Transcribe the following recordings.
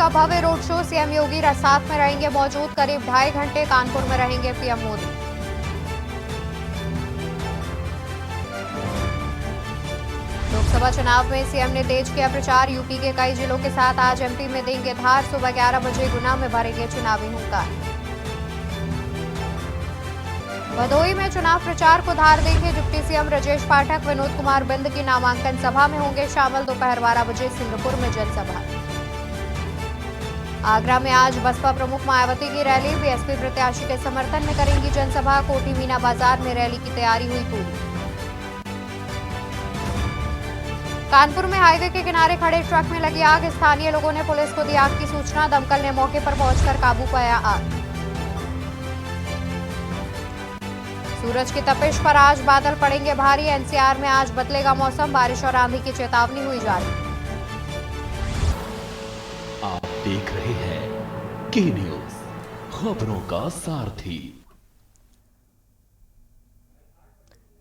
का भव्य road show. CM योगी साथ में रहेंगे मौजूद। करीब 2.5 घंटे कानपुर में रहेंगे पीएम मोदी। लोकसभा चुनाव में सीएम ने तेज किया प्रचार। यूपी के कई जिलों के साथ आज एमपी में देंगे धार। सुबह 11 बजे गुना में भरेंगे चुनावी हुंकार। भदोही में चुनाव प्रचार को धार देंगे डिप्टी सीएम राजेश पाठक। विनोद कुमार बिंद की नामांकन सभा में होंगे शामिल। दोपहर 12 बजे सिंहपुर में जनसभा। आगरा में आज बसपा प्रमुख मायावती की रैली। बीएसपी प्रत्याशी के समर्थन में करेंगी जनसभा। कोठी मीना बाजार में रैली की तैयारी हुई पूरी। कानपुर में हाईवे के किनारे खड़े ट्रक में लगी आग। स्थानीय लोगों ने पुलिस को दी आग की सूचना। दमकल ने मौके पर पहुंचकर काबू पाया आग। सूरज की तपिश पर आज बादल पड़ेंगे भारी। एनसीआर में आज बदलेगा मौसम। बारिश और आंधी की चेतावनी हुई जारी। आप देख रहे हैं के न्यूज, खबरों का सारथी।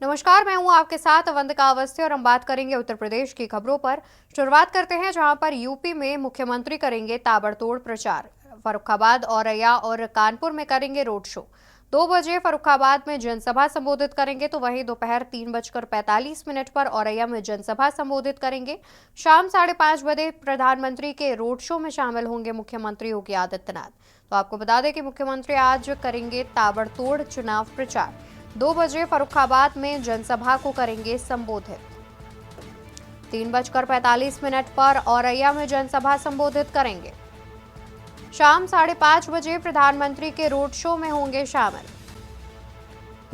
नमस्कार, मैं हूं आपके साथ अवंतिका अवस्थी और हम बात करेंगे उत्तर प्रदेश की खबरों पर। शुरुआत करते हैं जहां पर यूपी में मुख्यमंत्री करेंगे ताबड़तोड़ प्रचार। फर्रुखाबाद, औरैया और कानपुर में करेंगे रोड शो। 2 बजे फर्रुखाबाद में जनसभा संबोधित करेंगे तो वहीं दोपहर 3:45 पर औरैया में जनसभा संबोधित करेंगे। शाम 5:30 बजे प्रधानमंत्री के रोड शो में शामिल होंगे मुख्यमंत्री योगी आदित्यनाथ। तो आपको बता दें कि मुख्यमंत्री आज करेंगे ताबड़तोड़ चुनाव प्रचार। 2 बजे फर्रुखाबाद में जनसभा को करेंगे संबोधित। 3:45 पर औरैया में जनसभा संबोधित करेंगे। शाम 5:30 बजे प्रधानमंत्री के रोड शो में होंगे शामिल।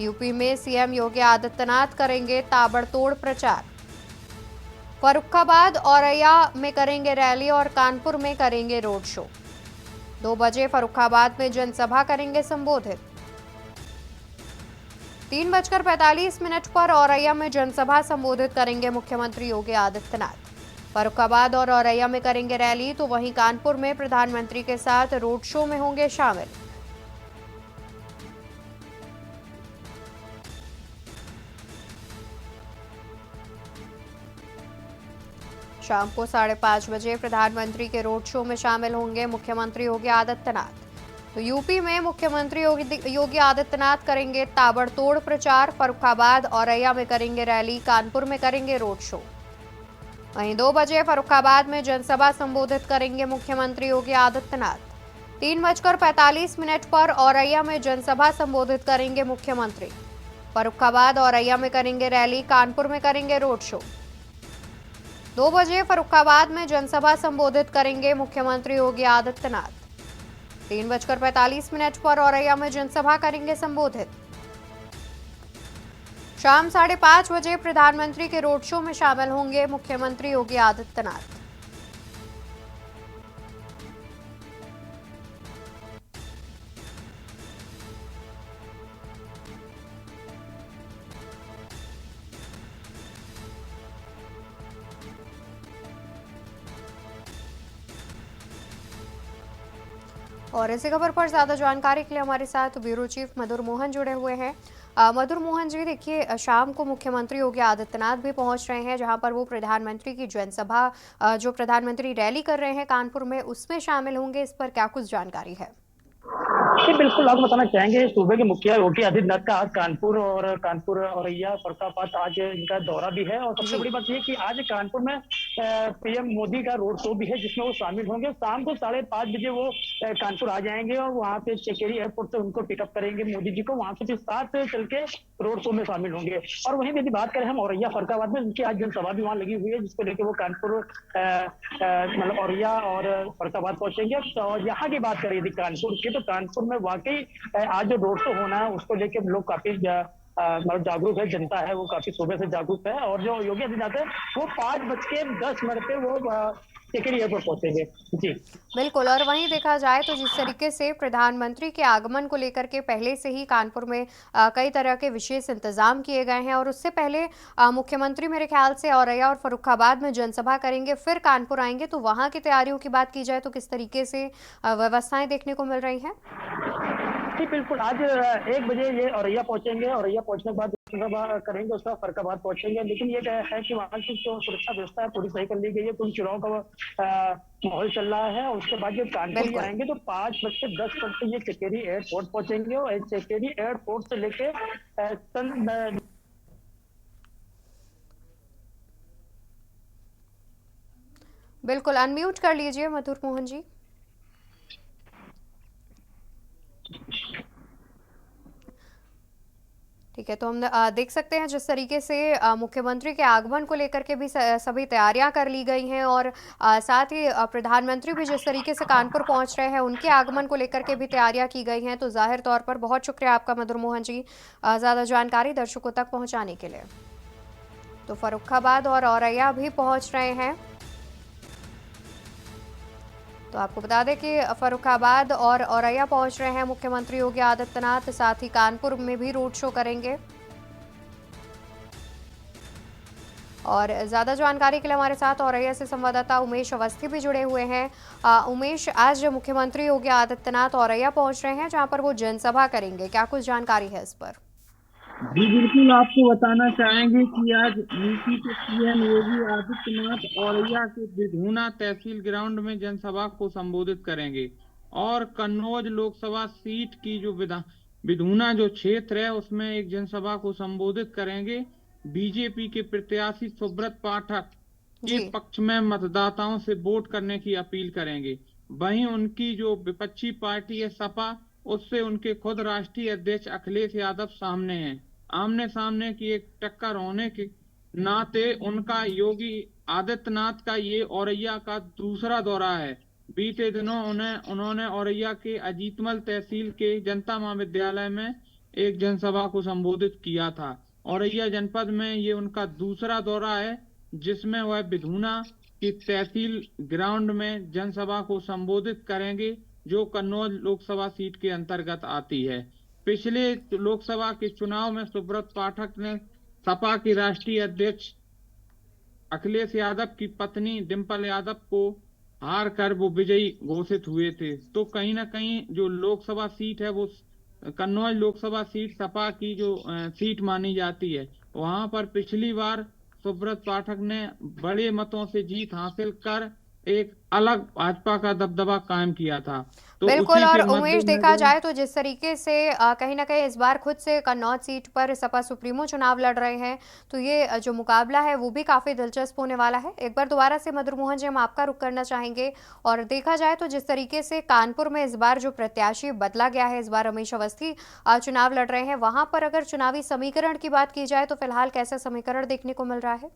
यूपी में सीएम योगी आदित्यनाथ करेंगे ताबड़तोड़ प्रचार। फर्रुखाबाद, औरैया में करेंगे रैली और कानपुर में करेंगे रोड शो। 2 बजे फर्रुखाबाद में जनसभा करेंगे संबोधित। 3:45 पर औरैया में जनसभा संबोधित करेंगे मुख्यमंत्री योगी आदित्यनाथ। फर्रुखाबाद और औरैया में करेंगे रैली तो वहीं कानपुर में प्रधानमंत्री के साथ रोड शो में होंगे शामिल। शाम को 5:30 बजे प्रधानमंत्री के रोड शो में शामिल होंगे मुख्यमंत्री योगी आदित्यनाथ। तो यूपी में मुख्यमंत्री योगी आदित्यनाथ करेंगे ताबड़तोड़ प्रचार। फर्रुखाबाद, औरैया में करेंगे रैली, कानपुर में करेंगे रोड शो। वहीं 2 बजे फर्रुखाबाद में जनसभा संबोधित करेंगे मुख्यमंत्री योगी आदित्यनाथ। 3:45 पर औरैया में जनसभा संबोधित करेंगे मुख्यमंत्री। फर्रुखाबाद, औरैया में करेंगे रैली, कानपुर में करेंगे रोड शो। 2 बजे फर्रुखाबाद में जनसभा संबोधित करेंगे मुख्यमंत्री योगी आदित्यनाथ। 3:45 पर औरैया में जनसभा करेंगे संबोधित। शाम 5:30 बजे प्रधानमंत्री के रोड शो में शामिल होंगे मुख्यमंत्री योगी आदित्यनाथ। और इसी खबर पर ज्यादा जानकारी के लिए हमारे साथ ब्यूरो चीफ मधुर मोहन जुड़े हुए हैं। मधुर मोहन जी, देखिए शाम को मुख्यमंत्री योगी आदित्यनाथ भी पहुंच रहे हैं जहां पर वो प्रधानमंत्री की जनसभा, जो प्रधानमंत्री रैली कर रहे हैं कानपुर में, उसमें शामिल होंगे। इस पर क्या कुछ जानकारी है? जी बिल्कुल, आपको बताना चाहेंगे सूबे के मुखिया योगी आदित्यनाथ का आज कानपुर औरैया फर्रुखाबाद आज इनका दौरा भी है। और सबसे बड़ी बात यह कि आज कानपुर में पीएम मोदी का रोड शो भी है जिसमें वो शामिल होंगे। शाम को 5:30 बजे वो कानपुर आ जाएंगे और वहां पे चकेरी एयरपोर्ट से उनको पिकअप करेंगे मोदी जी को। वहां से फिर साथ चल के रोड शो में शामिल होंगे। और वहीं यदि बात करें हम औरैया फर्रुखाबाद में, उनकी आज जनसभा भी वहां लगी हुई है जिसको लेकर वो कानपुर मतलब औरैया और फर्रुखाबाद पहुंचेंगे। और यहाँ की बात करें यदि कानपुर की, तो कानपुर में वाकई आज जो रोड शो होना है उसको लेकर लोग काफी मतलब जागरूक है, जनता है वो काफी सुबह से जागरूक है। और जो योगी आदित्यनाथ है वो 5:10 पे वो चकेरी एयरपोर्ट पहुंचेंगे। जी बिल्कुल। और वहीं देखा जाए तो जिस तरीके से प्रधानमंत्री के आगमन को लेकर के पहले से ही कानपुर में कई तरह के विशेष इंतजाम किए गए हैं और उससे पहले मुख्यमंत्री मेरे ख्याल से औरैया और फर्रुखाबाद में जनसभा करेंगे, फिर कानपुर आएंगे। तो वहां की तैयारियों की बात की जाए तो किस तरीके से व्यवस्थाएं देखने को मिल रही हैं? जी बिल्कुल, आज 1 बजे ये औरैया पहुंचेंगे। औरैया पहुंचने के बाद करेंगे उसका फरक्काबाद पहुंचेंगे, लेकिन ये है कि वहाँ की जो सुरक्षा व्यवस्था है पूरी सही कर ली गई है, क्योंकि चुनाव का माहौल चल रहा है। और उसके बाद जब कानपुर ये बिल्कुल। आएंगे तो 5:10 ये चकेरी एयरपोर्ट पहुंचेंगे, और चकेरी एयरपोर्ट से लेके बिल्कुल, अनम्यूट कर लीजिए मधुर मोहन जी। ठीक है, तो हम देख सकते हैं जिस तरीके से मुख्यमंत्री के आगमन को लेकर के भी सभी तैयारियां कर ली गई हैं, और साथ ही प्रधानमंत्री भी जिस तरीके से कानपुर पहुंच रहे हैं उनके आगमन को लेकर के भी तैयारियां की गई हैं। तो जाहिर तौर पर बहुत शुक्रिया आपका मधुर मोहन जी ज़्यादा जानकारी दर्शकों तक पहुंचाने के लिए। तो फर्रुखाबाद और औरैया भी पहुंच रहे हैं। तो आपको बता दें कि फर्रुखाबाद और औरैया पहुंच रहे हैं मुख्यमंत्री योगी आदित्यनाथ, साथ ही कानपुर में भी रोड शो करेंगे। और ज़्यादा जानकारी के लिए हमारे साथ औरैया से संवाददाता उमेश अवस्थी भी जुड़े हुए हैं। उमेश, आज मुख्यमंत्री योगी आदित्यनाथ औरैया पहुंच रहे हैं जहां पर वो जनसभा करेंगे, क्या कुछ जानकारी है इस पर? जी बिल्कुल, आपको बताना चाहेंगे कि आज यूपी के सीएम योगी आदित्यनाथ औरैया के बिधूना तहसील ग्राउंड में जनसभा को संबोधित करेंगे, और कन्नौज लोकसभा सीट की जो बिधूना जो क्षेत्र है उसमें एक जनसभा को संबोधित करेंगे। बीजेपी के प्रत्याशी सुब्रत पाठक के जी। पक्ष में मतदाताओं से वोट करने की अपील करेंगे। वहीं उनकी जो विपक्षी पार्टी है सपा, उससे उनके खुद राष्ट्रीय अध्यक्ष अखिलेश यादव सामने हैं। आमने सामने की एक टक्कर होने के नाते उनका योगी आदित्यनाथ का ये औरैया का दूसरा दौरा है। बीते दिनों उन्होंने औरैया के अजीतमल तहसील के जनता महाविद्यालय में एक जनसभा को संबोधित किया था। औरैया जनपद में ये उनका दूसरा दौरा है, जिसमें वह बिधूना की तहसील ग्राउंड में जनसभा को संबोधित करेंगे, जो कन्नौज लोकसभा सीट के अंतर्गत आती है। पिछले लोकसभा के चुनाव में सुब्रत पाठक ने सपा के राष्ट्रीय अध्यक्ष अखिलेश यादव की पत्नी डिंपल यादव को हार कर वो विजयी घोषित हुए थे। तो कहीं ना कहीं जो लोकसभा सीट है वो कन्नौज लोकसभा सीट सपा की जो सीट मानी जाती है। वहां पर पिछली बार सुब्रत पाठक ने बड़े मतों से जीत हासिल कर एक अलग भाजपा का दबदबा कायम किया था। तो बिल्कुल, उसी और के उमेश, देखा मद्देनजर जाए तो जिस तरीके से कहीं ना कहीं इस बार खुद से कन्नौज सीट पर सपा सुप्रीमो चुनाव लड़ रहे हैं, तो ये जो मुकाबला है वो भी काफ़ी दिलचस्प होने वाला है। एक बार दोबारा से मधुर मोहन जी हम आपका रुख करना चाहेंगे, और देखा जाए तो जिस तरीके से कानपुर में इस बार जो प्रत्याशी बदला गया है, इस बार रमेश अवस्थी चुनाव लड़ रहे हैं, वहां पर अगर चुनावी समीकरण की बात की जाए तो फिलहाल कैसा समीकरण देखने को मिल रहा है?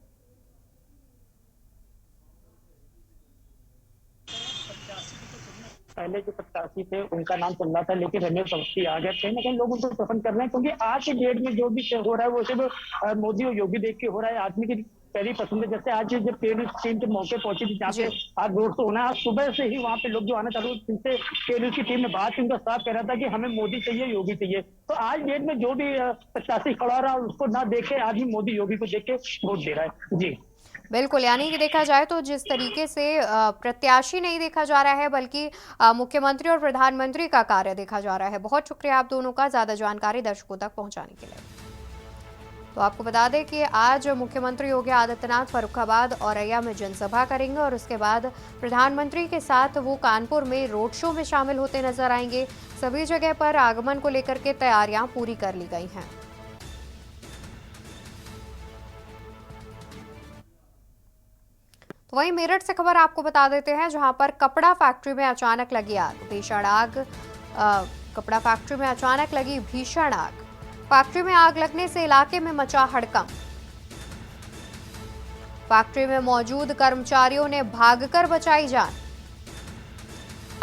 पहले जो प्रत्याशी थे उनका नाम चल रहा था, लेकिन रमेश अवस्थी आ गए। कहीं ना कहीं लोग उनको पसंद कर रहे हैं, क्योंकि आज के डेट में जो भी हो रहा है वो सिर्फ मोदी और योगी देख के हो रहा है। आदमी की पहली पसंद है। जैसे आज जब टेनिस टीम के मौके पहुंची थी जहाँ पे आज रोड शो होना है, आज सुबह से ही वहाँ पे लोग जो आना चालू, जिनसे टेनिस की टीम ने बात की, उनका साफ कह रहा था कि हमें मोदी चाहिए, योगी चाहिए। तो आज डेट में जो भी प्रत्याशी खड़ा रहा उसको ना देखे आदमी मोदी योगी को देख के वोट दे रहा है। जी बिल्कुल, यानी कि देखा जाए तो जिस तरीके से प्रत्याशी नहीं देखा जा रहा है, बल्कि मुख्यमंत्री और प्रधानमंत्री का कार्य देखा जा रहा है। बहुत शुक्रिया आप दोनों का ज़्यादा जानकारी दर्शकों तक पहुंचाने के लिए। तो आपको बता दें कि आज मुख्यमंत्री योगी आदित्यनाथ फर्रुखाबाद औरैया में जनसभा करेंगे, और उसके बाद प्रधानमंत्री के साथ वो कानपुर में रोड शो में शामिल होते नजर आएंगे। सभी जगह पर आगमन को लेकर के तैयारियां पूरी कर ली गई हैं। तो वहीं मेरठ से खबर आपको बता देते हैं, जहां पर कपड़ा फैक्ट्री में अचानक लगी आग, भीषण आग। कपड़ा फैक्ट्री में अचानक लगी भीषण आग। फैक्ट्री में आग लगने से इलाके में मचा हड़कंप। फैक्ट्री में मौजूद कर्मचारियों ने भागकर बचाई जान।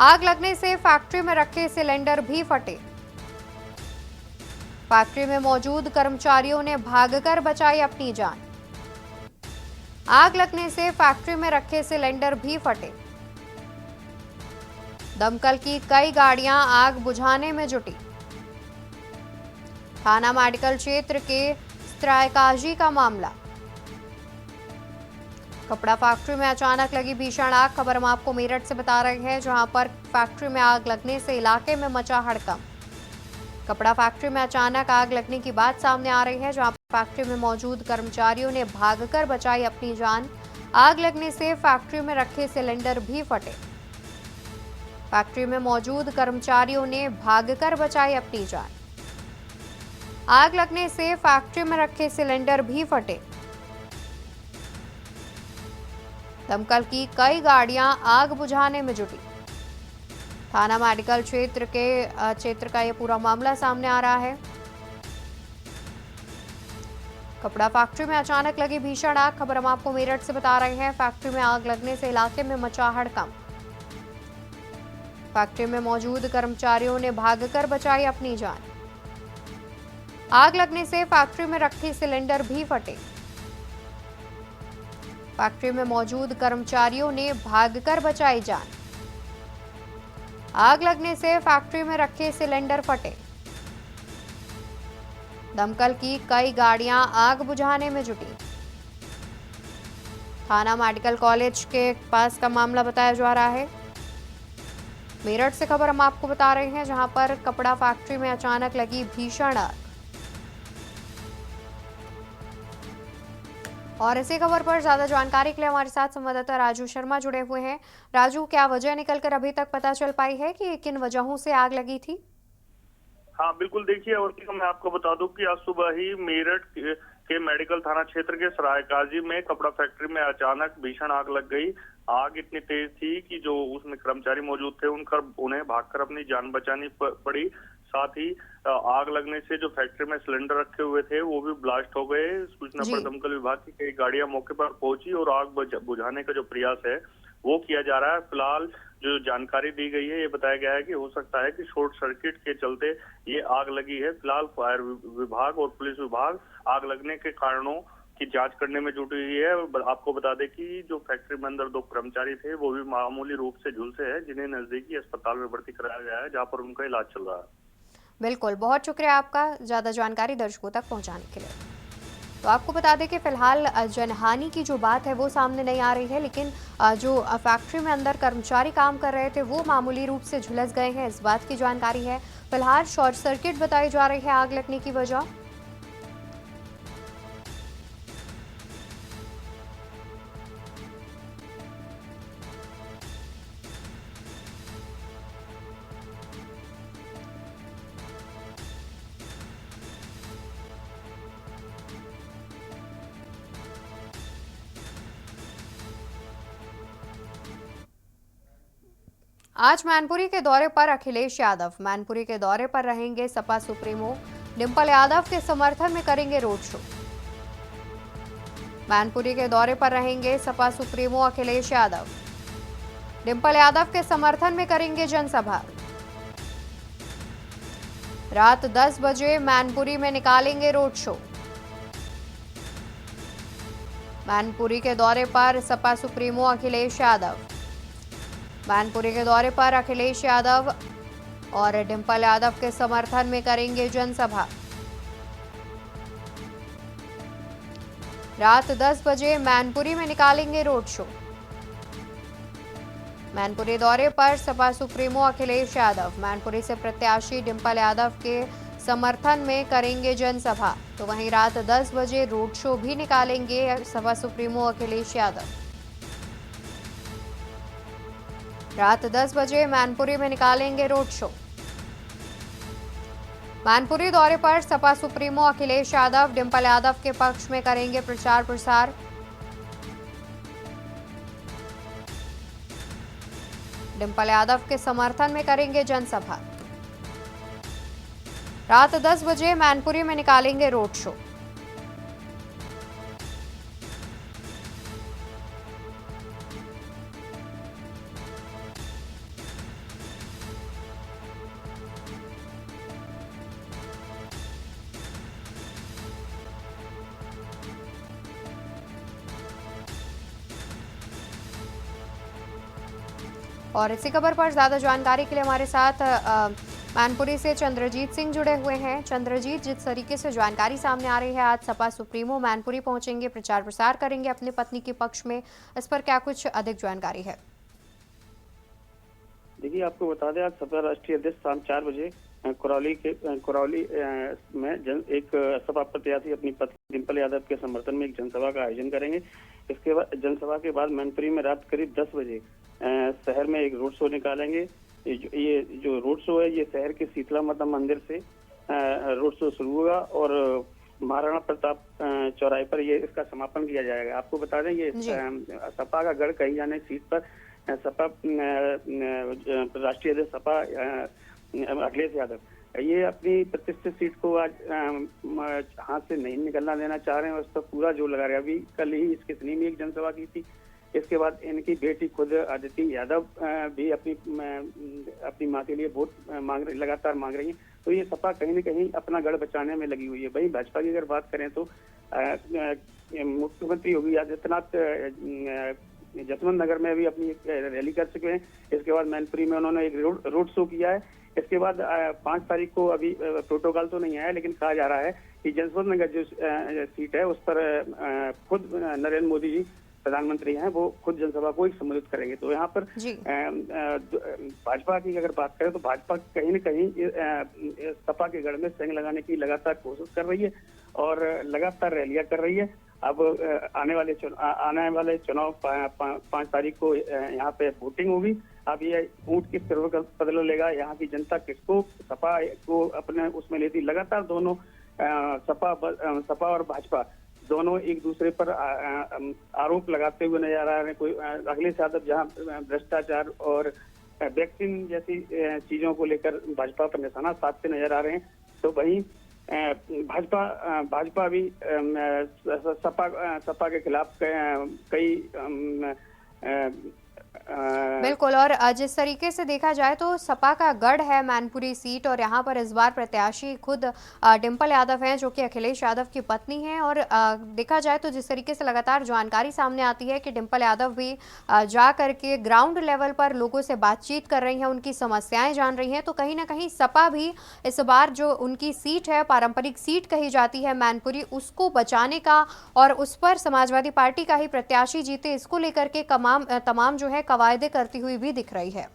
आग लगने से फैक्ट्री में रखे सिलेंडर भी फटे। फैक्ट्री में मौजूद कर्मचारियों ने भागकर बचाई अपनी जान। आग लगने से फैक्ट्री में रखे सिलेंडर भी फटे। दमकल की कई गाड़ियां आग बुझाने में जुटी। थाना मेडिकल क्षेत्र के स्त्रायकाजी का मामला। कपड़ा फैक्ट्री में अचानक लगी भीषण आग। खबर हम आपको मेरठ से बता रहे हैं, जहां पर फैक्ट्री में आग लगने से इलाके में मचा हड़कंप। कपड़ा फैक्ट्री में अचानक आग लगने की बात सामने आ रही है, जहां फैक्ट्री में मौजूद कर्मचारियों ने भागकर बचाई अपनी जान। आग लगने से फैक्ट्री में रखे सिलेंडर भी फटे। फैक्ट्री में मौजूद कर्मचारियों ने भागकर बचाई अपनी जान। आग लगने से फैक्ट्री में रखे सिलेंडर भी फटे। दमकल की कई गाड़ियां आग बुझाने में जुटी। थाना मेडिकल क्षेत्र का यह पूरा मामला सामने आ रहा है। कपड़ा फैक्ट्री में अचानक लगी भीषण आग। खबर हम आपको मेरठ से बता रहे हैं। फैक्ट्री में आग लगने से इलाके में मचा हड़कंप। फैक्ट्री में मौजूद कर्मचारियों ने भागकर बचाई अपनी जान। आग लगने से फैक्ट्री में रखे सिलेंडर भी फटे। फैक्ट्री में मौजूद कर्मचारियों ने भागकर बचाई जान। आग लगने से फैक्ट्री में रखे सिलेंडर फटे। दमकल की कई गाड़ियां आग बुझाने में जुटी। थाना मेडिकल कॉलेज के पास का मामला बताया जा रहा है। मेरठ से खबर हम आपको बता रहे हैं, जहां पर कपड़ा फैक्ट्री में अचानक लगी भीषण आग। और इसी खबर पर ज्यादा जानकारी के लिए हमारे साथ संवाददाता राजू शर्मा जुड़े हुए हैं। राजू, क्या वजह निकलकर अभी तक पता चल पाई है कि किन वजहों से आग लगी थी? हाँ बिल्कुल, देखिए और मैं आपको बता दूं कि आज सुबह ही मेरठ के मेडिकल थाना क्षेत्र के सरायकाजी में कपड़ा फैक्ट्री में अचानक भीषण आग लग गई। आग इतनी तेज थी कि जो उसमें कर्मचारी मौजूद थे उन्हें भागकर अपनी जान बचानी पड़ी। साथ ही आग लगने से जो फैक्ट्री में सिलेंडर रखे हुए थे वो भी ब्लास्ट हो गए। सूचना पर दमकल विभाग की कई गाड़ियां मौके पर पहुंची और आग बुझाने का जो प्रयास है वो किया जा रहा है। फिलहाल जो जानकारी दी गई है ये बताया गया है कि हो सकता है कि शॉर्ट सर्किट के चलते ये आग लगी है। फिलहाल फायर विभाग और पुलिस विभाग आग लगने के कारणों की जांच करने में जुटी हुई है। आपको बता दें कि जो फैक्ट्री में अंदर 2 कर्मचारी थे वो भी मामूली रूप से झुलसे हैं, जिन्हें नजदीकी अस्पताल में भर्ती कराया गया है, जहां पर उनका इलाज चल रहा है। बिल्कुल, बहुत शुक्रिया आपका ज्यादा जानकारी दर्शकों तक पहुंचाने के लिए। तो आपको बता दें कि फिलहाल जनहानि की जो बात है वो सामने नहीं आ रही है, लेकिन जो फैक्ट्री में अंदर कर्मचारी काम कर रहे थे वो मामूली रूप से झुलस गए हैं, इस बात की जानकारी है। फिलहाल शॉर्ट सर्किट बताई जा रही है आग लगने की वजह। आज मैनपुरी के दौरे पर अखिलेश यादव। मैनपुरी के दौरे पर रहेंगे सपा सुप्रीमो। डिंपल यादव के समर्थन में करेंगे रोड शो। मैनपुरी के दौरे पर रहेंगे सपा सुप्रीमो अखिलेश यादव। डिंपल यादव के समर्थन में करेंगे जनसभा। रात 10 बजे मैनपुरी में निकालेंगे रोड शो। मैनपुरी के दौरे पर सपा सुप्रीमो अखिलेश यादव। मैनपुरी के दौरे पर अखिलेश यादव और डिंपल यादव के समर्थन में करेंगे जनसभा। रात 10 बजे मैनपुरी में निकालेंगे रोड शो। मैनपुरी दौरे पर सपा सुप्रीमो अखिलेश यादव। मैनपुरी से प्रत्याशी डिंपल यादव के समर्थन में करेंगे जनसभा। तो वहीं रात 10 बजे रोड शो भी निकालेंगे सपा सुप्रीमो अखिलेश यादव। रात 10 बजे मैनपुरी में निकालेंगे रोड शो। मैनपुरी दौरे पर सपा सुप्रीमो अखिलेश यादव डिंपल यादव के पक्ष में करेंगे प्रचार प्रसार। डिंपल यादव के समर्थन में करेंगे जनसभा। रात 10 बजे मैनपुरी में निकालेंगे रोड शो। और इसी खबर पर ज्यादा जानकारी के लिए हमारे साथ मैनपुरी से चंद्रजीत सिंह जुड़े हुए हैं। चंद्रजीत, जिस तरीके से जानकारी सामने आ रही है, आज सपा सुप्रीमो मैनपुरी पहुंचेंगे, प्रचार प्रसार करेंगे अपनी पत्नी के पक्ष में, इस पर क्या कुछ अधिक जानकारी है? देखिए, आपको बता दें आज सपा राष्ट्रीय अध्यक्ष शाम 4 बजे करौली में एक सपा प्रत्याशी अपनी पत्नी डिंपल यादव के समर्थन में एक जनसभा का आयोजन करेंगे। इसके बाद जनसभा के बाद मैनपुरी में रात करीब 10 बजे शहर में एक रोड शो निकालेंगे। ये जो रोड शो है ये शहर के शीतला माता मंदिर से रोड शो शुरू होगा और महाराणा प्रताप चौराहे पर ये इसका समापन किया जाएगा। आपको बता दें ये सपा का गढ़ कही जाने सीट पर सपा राष्ट्रीय अध्यक्ष सपा अखिलेश यादव ये अपनी प्रतिष्ठित सीट को आज हाथ से नहीं निकलना देना चाह रहे हैं और उस पर पूरा जोर लगा रहे हैं। अभी कल ही इसके कितनी में एक जनसभा की थी। इसके बाद इनकी बेटी खुद अदिति यादव भी अपनी माँ के लिए वोट लगातार मांग रही है। तो ये सपा कहीं न कहीं अपना गढ़ बचाने में लगी हुई है। वहीं भाजपा की अगर बात करें तो मुख्यमंत्री योगी आदित्यनाथ जसवंत नगर में भी अपनी रैली कर चुके हैं। इसके बाद मैनपुरी में उन्होंने एक रोड शो किया है। इसके बाद 5 तारीख को अभी प्रोटोकॉल तो नहीं आया लेकिन कहा जा रहा है कि जसवंत नगर जो सीट है उस पर खुद नरेंद्र मोदी जी प्रधानमंत्री हैं वो खुद जनसभा को संबोधित करेंगे। तो यहाँ पर भाजपा की अगर बात करें तो भाजपा कहीं न कहीं सपा के गढ़ में सेंग लगाने की लगातार कोशिश कर रही है और लगातार रैलियां कर रही है। अब आने वाले चुनाव 5 तारीख को यहाँ पे वोटिंग होगी। अब ये ऊंट किस तरह का बदला लेगा, यहाँ की जनता किसको सपा को अपने उसमें लेती। लगातार दोनों सपा और भाजपा दोनों एक दूसरे पर आरोप लगाते हुए नजर आ रहे हैं। कोई अखिलेश यादव जहाँ भ्रष्टाचार और वैक्सीन जैसी चीजों को लेकर भाजपा पर निशाना साधते नजर आ रहे हैं, तो वहीं भाजपा भी सपा के खिलाफ कई बिल्कुल। और जिस तरीके से देखा जाए तो सपा का गढ़ है मैनपुरी सीट और यहाँ पर इस बार प्रत्याशी खुद डिंपल यादव हैं जो कि अखिलेश यादव की पत्नी हैं। और देखा जाए तो जिस तरीके से लगातार जानकारी सामने आती है कि डिंपल यादव भी जा करके ग्राउंड लेवल पर लोगों से बातचीत कर रही हैं, उनकी समस्याएं जान रही हैं, तो कहीं ना कहीं सपा भी इस बार जो उनकी सीट है, पारंपरिक सीट कही जाती है मैनपुरी, उसको बचाने का और उस पर समाजवादी पार्टी का ही प्रत्याशी जीते, इसको लेकर के तमाम जो है कवायदे करती हुई भी दिख रही है।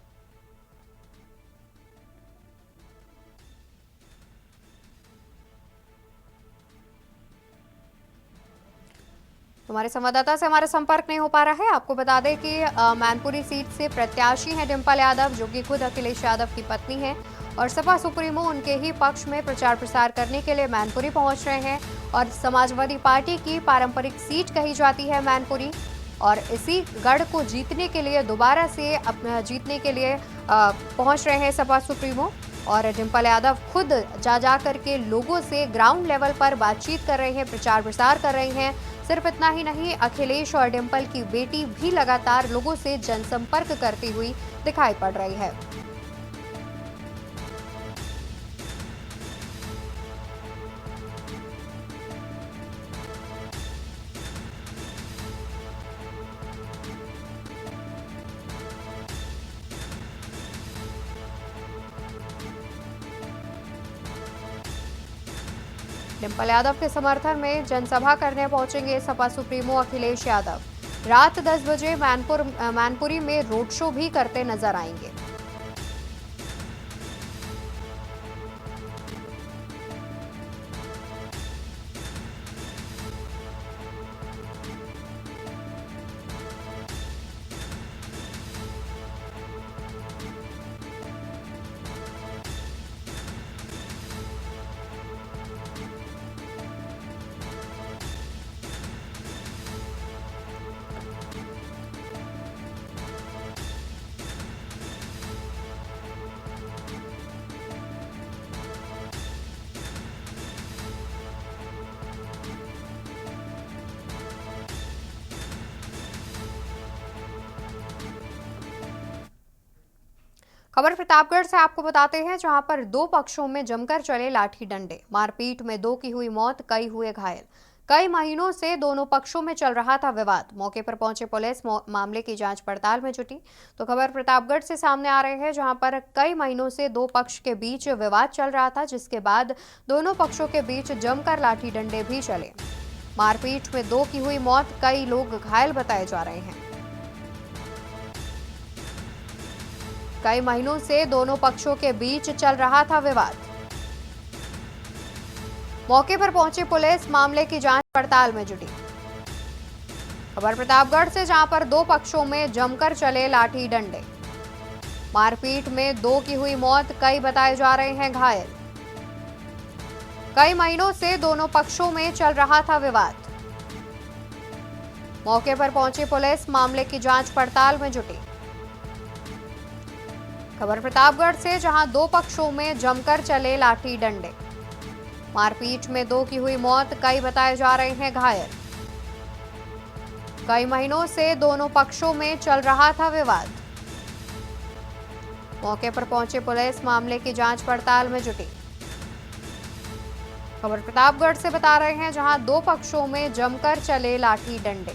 हमारे संवाददाता से हमारा संपर्क नहीं हो पा रहा है। आपको बता दें कि मैनपुरी सीट से प्रत्याशी हैं डिंपल यादव जो कि खुद अखिलेश यादव की पत्नी है और सपा सुप्रीमो उनके ही पक्ष में प्रचार प्रसार करने के लिए मैनपुरी पहुंच रहे हैं। और समाजवादी पार्टी की पारंपरिक सीट कही जाती है मैनपुरी और इसी गढ़ को जीतने के लिए दोबारा से जीतने के लिए पहुंच रहे हैं सपा सुप्रीमो। और डिंपल यादव खुद जा करके लोगों से ग्राउंड लेवल पर बातचीत कर रहे हैं, प्रचार प्रसार कर रहे हैं। सिर्फ इतना ही नहीं, अखिलेश और डिंपल की बेटी भी लगातार लोगों से जनसंपर्क करती हुई दिखाई पड़ रही है। डिंपल यादव के समर्थन में जनसभा करने पहुंचेंगे सपा सुप्रीमो अखिलेश यादव। रात 10 बजे मैनपुरी में रोड शो भी करते नजर आएंगे। खबर प्रतापगढ़ से आपको बताते हैं जहां पर 2 पक्षों में जमकर चले लाठी डंडे, मारपीट में 2 की हुई मौत, कई हुए घायल। कई महीनों से दोनों पक्षों में चल रहा था विवाद। मौके पर पहुंचे पुलिस मामले की जांच पड़ताल में जुटी। तो खबर प्रतापगढ़ से सामने आ रहे हैं जहां पर कई महीनों से 2 पक्ष के बीच विवाद चल रहा था, जिसके बाद दोनों पक्षों के बीच जमकर लाठी डंडे भी चले। मारपीट में 2 की हुई मौत, कई लोग घायल बताए जा रहे हैं। कई महीनों से दोनों पक्षों के बीच चल रहा था विवाद। मौके पर पहुंची पुलिस मामले की जांच पड़ताल में जुटी। खबर प्रतापगढ़ से, जहां पर दो पक्षों में जमकर चले लाठी डंडे। मारपीट में 2 की हुई मौत, कई बताए जा रहे हैं घायल। कई महीनों से दोनों पक्षों में चल रहा था विवाद। मौके पर पहुंची पुलिस मामले की जांच पड़ताल में जुटी। खबर प्रतापगढ़ से, जहां दो पक्षों में जमकर चले लाठी डंडे। मारपीट में 2 की हुई मौत, कई बताए जा रहे हैं घायल। कई महीनों से दोनों पक्षों में चल रहा था विवाद। मौके पर पहुंची पुलिस मामले की जांच पड़ताल में जुटी। खबर प्रतापगढ़ से बता रहे हैं, जहां दो पक्षों में जमकर चले लाठी डंडे।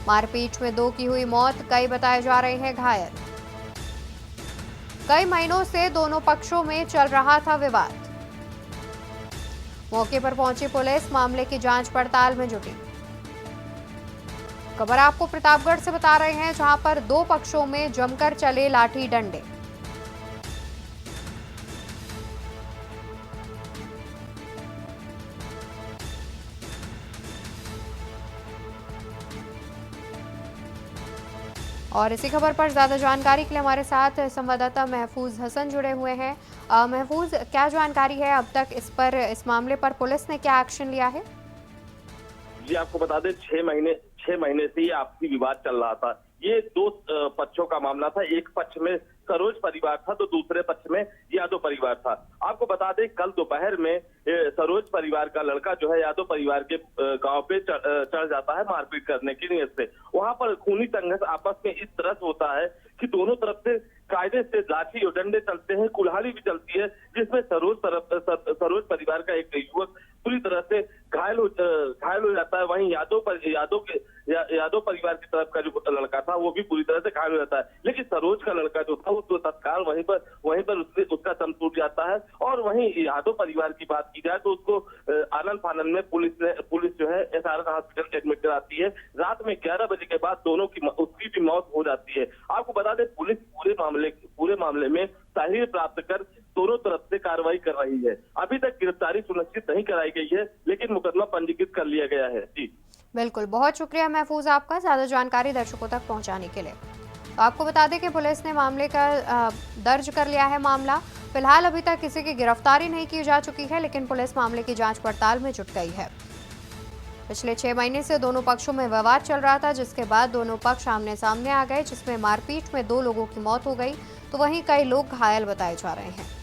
मारपीट में 2 की हुई मौत, कई बताए जा रहे हैं घायल। कई महीनों से दोनों पक्षों में चल रहा था विवाद। मौके पर पहुंची पुलिस मामले की जांच पड़ताल में जुटी। खबर आपको प्रतापगढ़ से बता रहे हैं, जहां पर दो पक्षों में जमकर चले लाठी डंडे। और इसी खबर पर ज्यादा जानकारी के लिए हमारे साथ संवाददाता महफूज हसन जुड़े हुए हैं। महफूज, क्या जानकारी है अब तक इस मामले पर पुलिस ने क्या एक्शन लिया है? जी, आपको बता दें 6 महीने से ये आपसी विवाद चल रहा था। ये 2 पक्षों का मामला था। एक पक्ष में सरोज परिवार था तो दूसरे पक्ष में यादव परिवार था। आपको बता दें कल दोपहर में सरोज परिवार का लड़का जो है यादव परिवार के गांव पे चढ़ जाता है मारपीट करने की नीयत से। वहां पर खूनी संघर्ष आपस में इस तरह से होता है कि दोनों तरफ से कायदे से लाठी और डंडे चलते हैं, कुल्हाड़ी भी चलती है, जिसमें सरोज परिवार का एक युवक पूरी तरह से घायल हो जाता है। वहीं यादव परिवार की तरफ का जो लड़का था वो भी पूरी तरह से घायल हो जाता है। लेकिन सरोज का लड़का जो था वो तो तत्काल वहीं पर उसका दम टूट जाता है। और वहीं यादव परिवार की बात की जाए तो उसको आनंद फानंद में पुलिस जो है SRN हॉस्पिटल एडमिट कराती है। रात में 11 बजे के बाद उसकी भी मौत हो जाती है। आपको बता दें पुलिस पूरे मामले में तहरीर प्राप्त कर दोनों तरफ से कार्रवाई कर रही है। अभी तक गिरफ्तारी सुनिश्चित नहीं कराई गई है, लेकिन मुकदमा पंजीकृत कर लिया गया है। जी बिल्कुल, बहुत शुक्रिया महफूज आपका ज्यादा जानकारी दर्शकों तक पहुंचाने के लिए। तो आपको बता दें कि पुलिस ने मामले का दर्ज कर लिया है मामला। फिलहाल अभी तक किसी की गिरफ्तारी नहीं की जा चुकी है, लेकिन पुलिस मामले की जांच पड़ताल में जुट गई है। पिछले 6 महीने से दोनों पक्षों में विवाद चल रहा था, जिसके बाद दोनों पक्ष आमने सामने आ गए, जिसमें मारपीट में 2 लोगों की मौत हो गई तो वहीं कई लोग घायल बताए जा रहे हैं।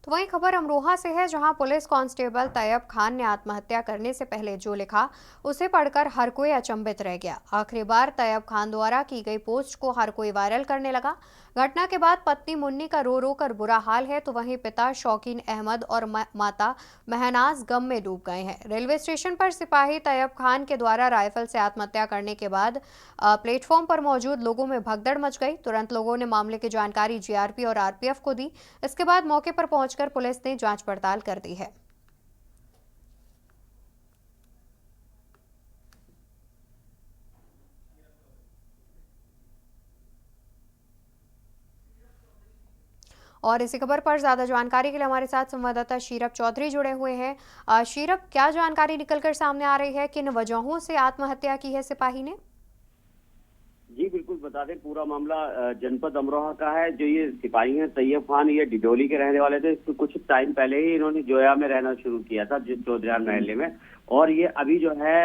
तो वहीं खबर अमरोहा से है, जहां पुलिस कांस्टेबल तैयब खान ने आत्महत्या करने से पहले जो लिखा उसे पढ़कर हर कोई अचंभित रह गया। आखिरी बार तैयब खान द्वारा की गई पोस्ट को हर कोई वायरल करने लगा। घटना के बाद पत्नी मुन्नी का रो रो कर बुरा हाल है, तो वहीं पिता शौकीन अहमद और माता महनाज गम में डूब गए हैं। रेलवे स्टेशन पर सिपाही तैयब खान के द्वारा राइफल से आत्महत्या करने के बाद प्लेटफॉर्म पर मौजूद लोगों में भगदड़ मच गई। तुरंत लोगों ने मामले की जानकारी GRP और RPF को दी। इसके बाद मौके पर पहुंचकर पुलिस ने जांच पड़ताल कर दी है। और इसी खबर पर ज्यादा जानकारी के लिए हमारे साथ संवाददाता शीरप चौधरी जुड़े हुए हैं। शीरप, क्या जानकारी निकलकर सामने आ रही है, किन वजहों से आत्महत्या की है सिपाही ने? जी बिल्कुल, बता दें पूरा मामला जनपद अमरोहा का है। जो ये सिपाही हैं तैयब खान, ये डिडोली के रहने वाले थे। कुछ टाइम पहले ही इन्होंने जोया में रहना शुरू किया था, चौधरी महल्ले में। और ये अभी जो है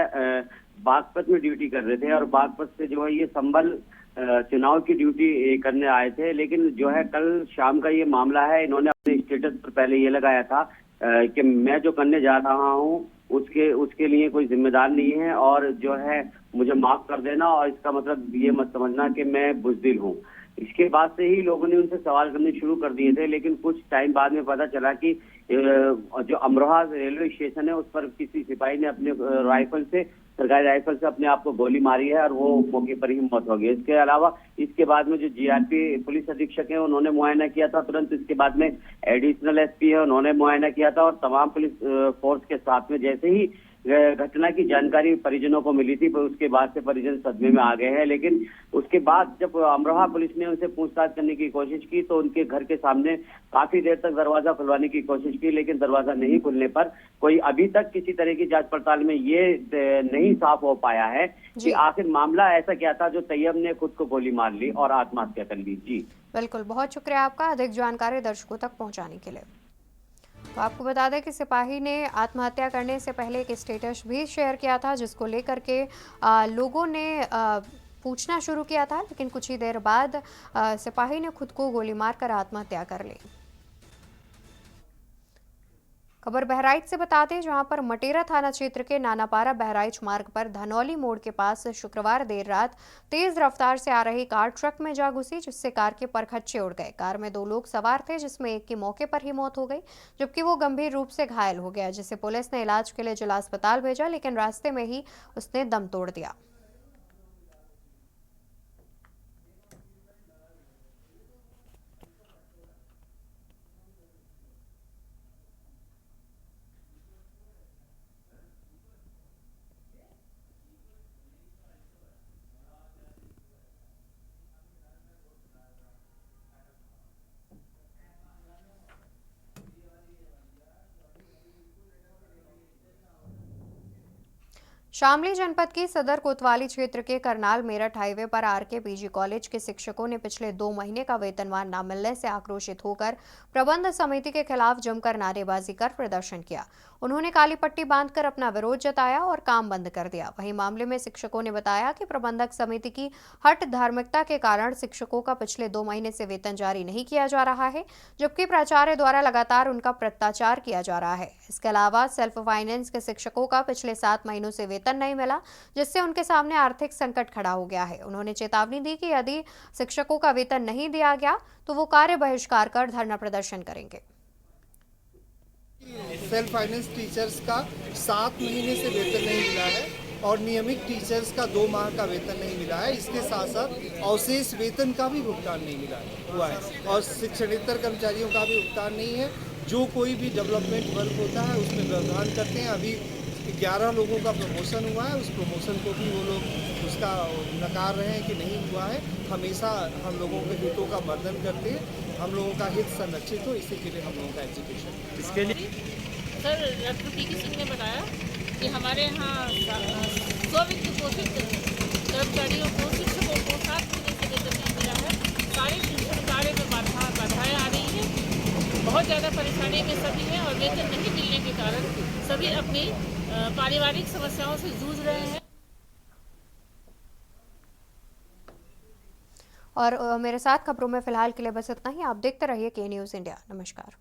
बागपत में ड्यूटी कर रहे थे और बागपत से जो है ये संभल चुनाव की ड्यूटी करने आए थे। लेकिन जो है कल शाम का ये मामला है, इन्होंने अपने स्टेटस पर पहले ये लगाया था कि मैं जो करने जा रहा हूँ उसके लिए कोई जिम्मेदार नहीं है और जो है मुझे माफ कर देना, और इसका मतलब ये मत समझना कि मैं बुजदिल हूँ। इसके बाद से ही लोगों ने उनसे सवाल करने शुरू कर दिए थे, लेकिन कुछ टाइम बाद में पता चला कि जो अमरोहा रेलवे स्टेशन है उस पर किसी सिपाही ने अपने सरकारी राइफल से अपने आप को गोली मारी है और वो मौके पर ही मौत हो गई। इसके अलावा इसके बाद में जो जीआरपी पुलिस अधीक्षक है उन्होंने मुआयना किया था, तुरंत इसके बाद में एडिशनल एसपी है उन्होंने मुआयना किया था, और तमाम पुलिस फोर्स के साथ में जैसे ही घटना की जानकारी परिजनों को मिली थी, उसके बाद से परिजन सदमे में आ गए हैं। लेकिन उसके बाद जब अमरोहा पुलिस ने उनसे पूछताछ करने की कोशिश की तो उनके घर के सामने काफी देर तक दरवाजा खुलवाने की कोशिश की, लेकिन दरवाजा नहीं खुलने पर कोई अभी तक किसी तरह की जांच पड़ताल में ये नहीं साफ हो पाया है कि आखिर मामला ऐसा क्या था जो तैयब ने खुद को गोली मार ली और आत्महत्या कर ली। जी बिल्कुल, बहुत शुक्रिया आपका अधिक जानकारी दर्शकों तक पहुंचाने के लिए। तो आपको बता दें कि सिपाही ने आत्महत्या करने से पहले एक स्टेटस भी शेयर किया था, जिसको लेकर के लोगों ने पूछना शुरू किया था, लेकिन कुछ ही देर बाद सिपाही ने खुद को गोली मारकर आत्महत्या कर ली। खबर बहराइच से बताते हैं, जहां पर मटेरा थाना क्षेत्र के नानापारा बहराइच मार्ग पर धनौली मोड़ के पास शुक्रवार देर रात तेज रफ्तार से आ रही कार ट्रक में जा घुसी, जिससे कार के परखच्चे उड़ गए। कार में 2 लोग सवार थे, जिसमें एक की मौके पर ही मौत हो गई, जबकि वो गंभीर रूप से घायल हो गया, जिसे पुलिस ने इलाज के लिए जिला अस्पताल भेजा, लेकिन रास्ते में ही उसने दम तोड़ दिया। शामली जनपद की सदर कोतवाली क्षेत्र के करनाल मेरठ हाईवे पर आरके पीजी कॉलेज के शिक्षकों ने पिछले 2 महीने का वेतनमान न मिलने से आक्रोशित होकर प्रबंध समिति के खिलाफ जमकर नारेबाजी कर प्रदर्शन किया। उन्होंने काली पट्टी बांधकर अपना विरोध जताया और काम बंद कर दिया। वहीं मामले में शिक्षकों ने बताया कि प्रबंधक समिति की हट धार्मिकता के कारण शिक्षकों का पिछले 2 महीने से वेतन जारी नहीं किया जा रहा है, जबकि प्राचार्य द्वारा लगातार उनका प्रत्याचार किया जा रहा है। इसके अलावा सेल्फ फाइनेंस के शिक्षकों का पिछले 7 महीनों से वेतन नहीं मिला, जिससे उनके सामने आर्थिक संकट खड़ा हो गया है। उन्होंने चेतावनी दी कि यदि शिक्षकों का वेतन नहीं दिया गया तो वो कार्य बहिष्कार कर धरना प्रदर्शन करेंगे। सेल्फ फाइनेंस टीचर्स का 7 महीने से वेतन नहीं मिला है और नियमित टीचर्स का 2 माह का वेतन नहीं मिला है। इसके साथ साथ अवशेष वेतन का भी भुगतान नहीं हुआ है और शिक्षणेतर कर्मचारियों का भी भुगतान नहीं है। जो कोई भी डेवलपमेंट वर्क होता है उसमें व्यवधान करते हैं। अभी 11 लोगों का प्रमोशन हुआ है, उस प्रमोशन को भी वो लोग उसका नकार रहे हैं कि नहीं हुआ है। हमेशा हम लोगों के हितों का वर्णन करते हैं, हम लोगों का हित संरक्षित हो, इसी के लिए हम लोगों का एजुकेशन। इसके लिए सर डॉक्टर पी.के. सिंह ने बताया कि हमारे यहाँ स्व-वित्त पोषित कर्मचारियों को शिक्षकों को 7 महीने से वेतन नहीं मिला है। सारे शिक्षण कार्य में बाधाएं आ रही हैं, बहुत ज़्यादा परेशानी में सभी हैं और वेतन नहीं मिलने के कारण सभी अपनी पारिवारिक समस्याओं से जूझ रहे हैं। और मेरे साथ खबरों में फिलहाल के लिए बस इतना ही। आप देखते रहिए के न्यूज़ इंडिया। नमस्कार।